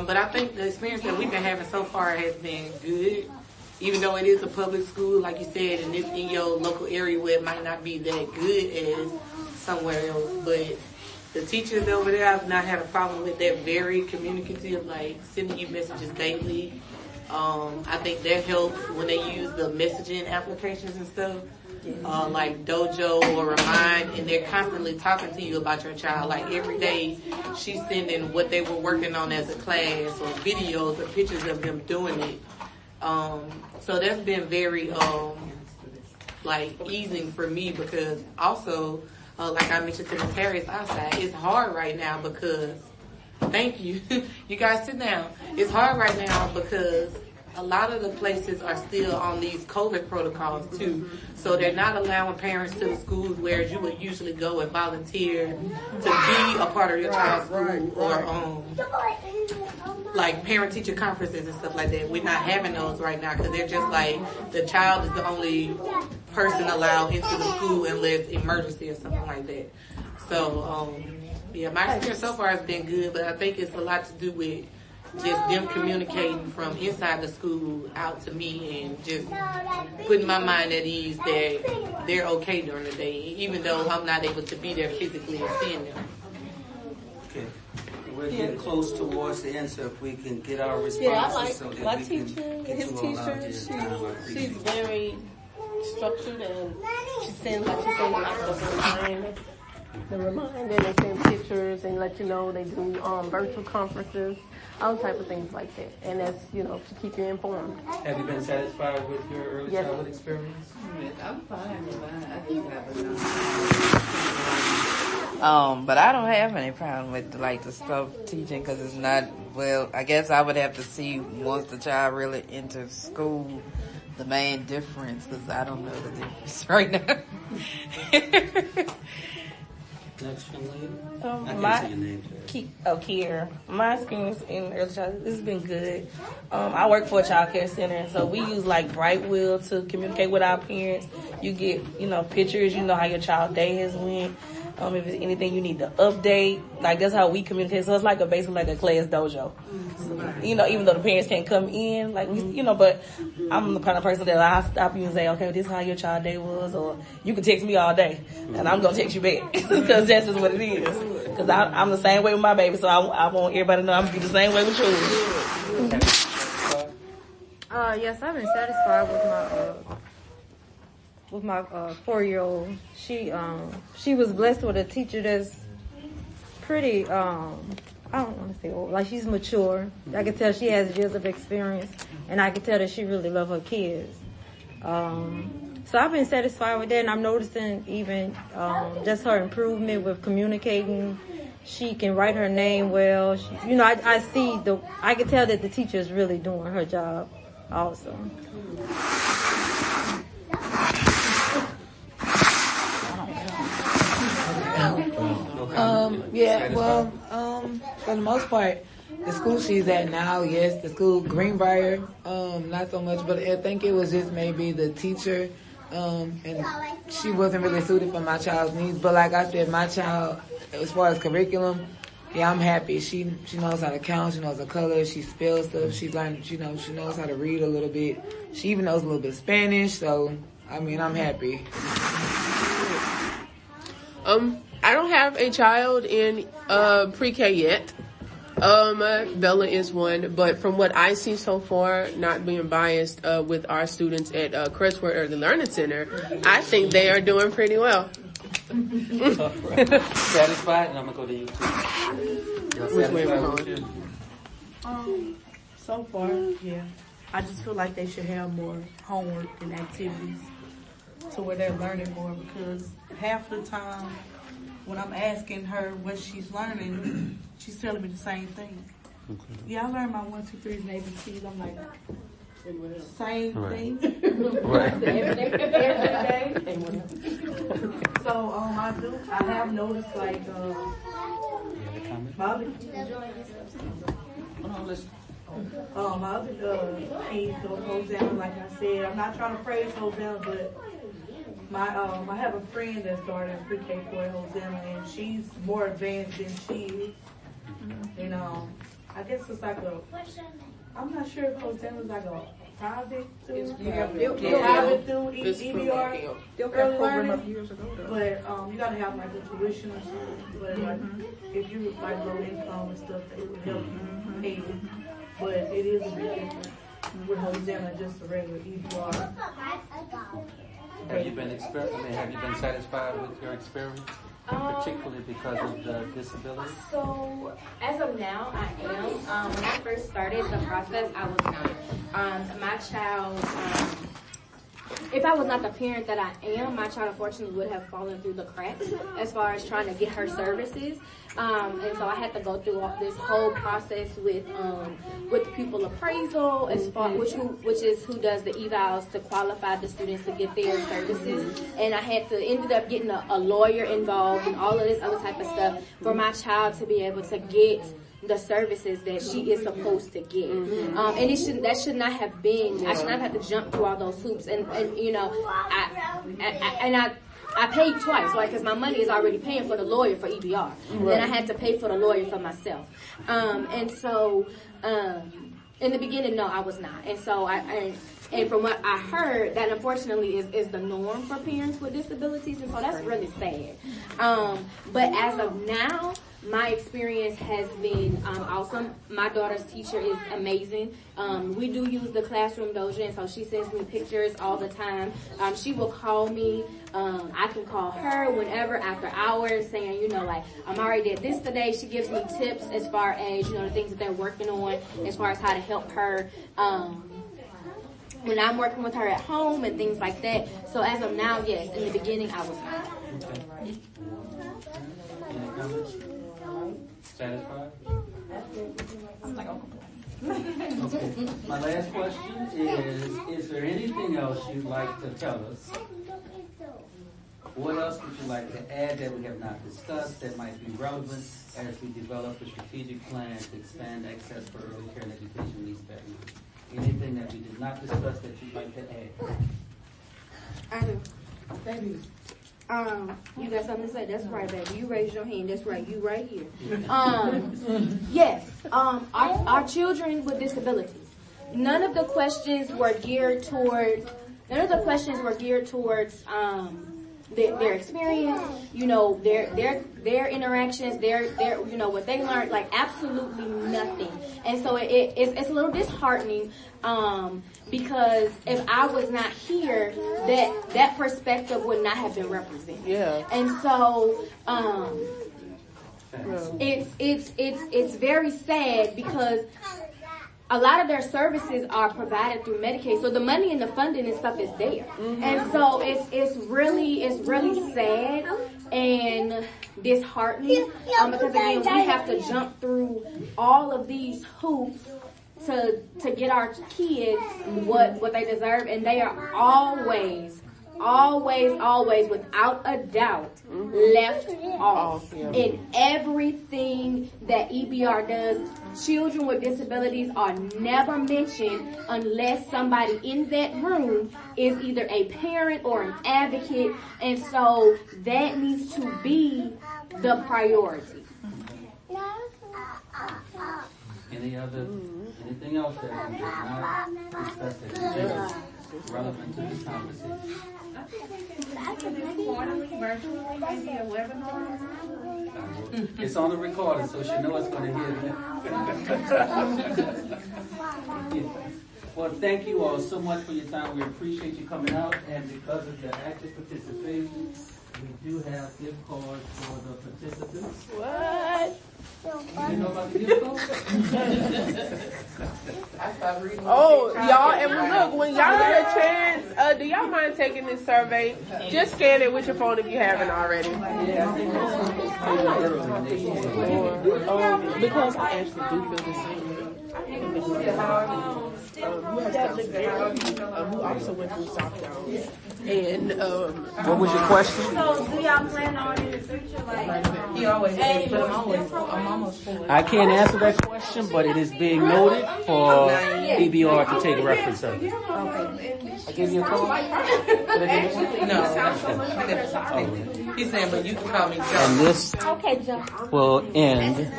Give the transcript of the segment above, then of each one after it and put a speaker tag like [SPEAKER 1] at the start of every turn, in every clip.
[SPEAKER 1] But I think the experience that we've been having so far has been good. Even though it is a public school, like you said, and it's in your local area where it might not be that good as somewhere else. But the teachers over there, I've not had a problem with. They're very communicative, like sending you messages daily. I think that helps when they use the messaging applications and stuff. Like Dojo or Remind, and they're constantly talking to you about your child. Like every day, she's sending what they were working on as a class, or videos or pictures of them doing it. So that's been very like easing for me, because also, like I mentioned to Ms. Harris outside, it's hard right now because, thank you, you guys sit down. It's hard right now because a lot of the places are still on these COVID protocols too. So they're not allowing parents to the schools where you would usually go and volunteer to be a part of your child's school, or like parent-teacher conferences and stuff like that. We're not having those right now because they're just like, the child is the only person allowed into the school unless emergency or something like that. So, yeah, my experience so far has been good, but I think it's a lot to do with just them communicating from inside the school out to me, and just putting my mind at ease that they're okay during the day, even though I'm not able to be there physically and seeing them.
[SPEAKER 2] Okay. We're getting close towards the end, so if we can get our responses so that
[SPEAKER 3] my
[SPEAKER 2] we
[SPEAKER 3] teacher,
[SPEAKER 2] can get
[SPEAKER 3] his
[SPEAKER 2] you all out
[SPEAKER 3] teacher,
[SPEAKER 2] there.
[SPEAKER 3] she's very structured, and she sends like the reminder, they send pictures and let you know. They do virtual conferences, all type of things like that, and that's, to keep you informed.
[SPEAKER 2] Have you been satisfied with your early childhood experience?
[SPEAKER 4] I'm fine with mine. I just have
[SPEAKER 5] But I don't have any problem with like the stuff teaching, because it's not, well, I guess I would have to see once the child really enters school the main difference, because I don't know the difference right now.
[SPEAKER 2] Next young lady. I
[SPEAKER 3] My
[SPEAKER 2] can see your name today.
[SPEAKER 3] Kier. My experience in early childhood, this has been good. I work for a child care center, so we use like Brightwheel to communicate with our parents. You get, pictures, how your child day has went. If there's anything you need to update, like that's how we communicate. So it's like basically like a class dojo. Even though the parents can't come in, but I'm the kind of person that I'll stop you and say, okay, this is how your child day was, or you can text me all day, and I'm gonna text you back, because that's just what it is. Because I'm the same way with my baby, so I want everybody to know I'm gonna be the same way with yours.
[SPEAKER 6] Yes, I've been satisfied with my 4-year-old. She was blessed with a teacher that's pretty, I don't want to say old, like she's mature. I can tell she has years of experience, and I can tell that she really loves her kids. So I've been satisfied with that, and I'm noticing even just her improvement with communicating. She can write her name well. I can tell that the teacher is really doing her job also.
[SPEAKER 4] For the most part, the school she's at now, yes, the school Greenbrier, not so much, but I think it was just maybe the teacher, and she wasn't really suited for my child's needs. But like I said, my child, as far as curriculum, yeah, I'm happy. She knows how to count, she knows her colors, she spells stuff, she learned, she knows how to read a little bit. She even knows a little bit of Spanish, so I'm happy.
[SPEAKER 7] I don't have a child in pre-K yet. Bella is one, but from what I see so far, not being biased with our students at Crestwood Early Learning Center, I think they are doing pretty well.
[SPEAKER 2] Satisfied? And I'm going to go to you too. Y'all satisfied with you?
[SPEAKER 8] So far, yeah. I just feel like they should have more homework and activities to where they're learning more, because half the time when I'm asking her what she's learning, she's telling me the same thing. Okay. Yeah, I learned my 1, 2, 3s and ABCs. I'm like, same thing.
[SPEAKER 2] Right.
[SPEAKER 8] Every day. So I have noticed like my other kids go Hosanna, like I said. I'm not trying to praise Hosanna, but I have a friend that started in pre-K for Hosanna, and she's more advanced than she is. And I guess it's like I'm not sure if Hosanna's like a private through,
[SPEAKER 7] It's
[SPEAKER 8] private through
[SPEAKER 7] It's
[SPEAKER 8] EBR early learning. But you gotta have like a tuition or something. But like if you like low income and stuff, they would help you pay it. But it is a bit different with Hosanna, just a regular EBR.
[SPEAKER 2] Have you been satisfied with your experience, particularly because of the disability?
[SPEAKER 9] So, as of now, I am. When I first started the process, I was not. My child, if I was not the parent that I am, my child unfortunately would have fallen through the cracks as far as trying to get her services. And so I had to go through all this whole process with the pupil appraisal, as far which is who does the evals to qualify the students to get their services. And I had to ended up getting a lawyer involved and all of this other type of stuff for my child to be able to get the services that she is supposed to get. And that should not have been, I should not have to jump through all those hoops. And you know, I paid twice, right? Because my money is already paying for the lawyer for EBR. Right. Then I had to pay for the lawyer for myself. And so, in the beginning, no, I was not. And so and from what I heard, that unfortunately is the norm for parents with disabilities. And so that's really sad. But as of now, my experience has been awesome. My daughter's teacher is amazing. We do use the classroom dojo, and so she sends me pictures all the time. She will call me. I can call her whenever after hours saying, you know, like, I'm already did this today. She gives me tips as far as, you know, the things that they're working on as far as how to help her when I'm working with her at home and things like that. So as of now, yes, in the beginning, I was not.
[SPEAKER 2] Okay. Any comments? Satisfied? Okay. My last question is there anything else you'd like to tell us? What else would you like to add that we have not discussed that might be relevant as we develop a strategic plan to expand access for early care and education in East Baton Rouge? Anything that we did not discuss that you'd like to add?
[SPEAKER 9] I do. You got something to say? That's right, baby. You raised your hand. That's right. You right here. Yes. Our children with disabilities. None of the questions were geared towards their experience, you know, their interactions, their you know what they learned, like absolutely nothing. And so it's a little disheartening because if I was not here, that perspective would not have been represented.
[SPEAKER 7] Yeah.
[SPEAKER 9] And so it's very sad because a lot of their services are provided through Medicaid, so the money and the funding and stuff is there. And so it's really sad and disheartening because again we have to jump through all of these hoops to get our kids what they deserve, and they are always without a doubt left off in everything that EBR does. Children with disabilities are never mentioned unless somebody in that room is either a parent or an advocate, and so that needs to be the priority.
[SPEAKER 2] Anything else that we did not discuss that is relevant to this conversation? It's on the recorder, so she knows it's going to hear it. Well, thank you all so much for your time. We appreciate you coming out, and because of your active participation, we do have gift cards for the participants.
[SPEAKER 7] What?
[SPEAKER 2] You didn't know about the gift cards?
[SPEAKER 7] Oh, y'all, and look, when y'all get a chance, do y'all mind taking this survey? Just scan it with your phone if you haven't already.
[SPEAKER 2] Yeah, I think that's
[SPEAKER 7] Because I actually do feel the same way. Who also went through South Carolina. And
[SPEAKER 2] what was your question?
[SPEAKER 9] So do y'all plan on in the future, like
[SPEAKER 4] He always says, but I'm almost full.
[SPEAKER 2] I can't answer that question, but it is being noted for EBR to take reference of it. I gave you a call?
[SPEAKER 1] No. He's saying, but you can call me Joe.
[SPEAKER 2] And this
[SPEAKER 9] okay, Joe.
[SPEAKER 2] will end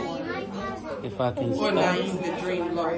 [SPEAKER 2] if I can
[SPEAKER 1] Or
[SPEAKER 2] start.
[SPEAKER 1] not using the dream law.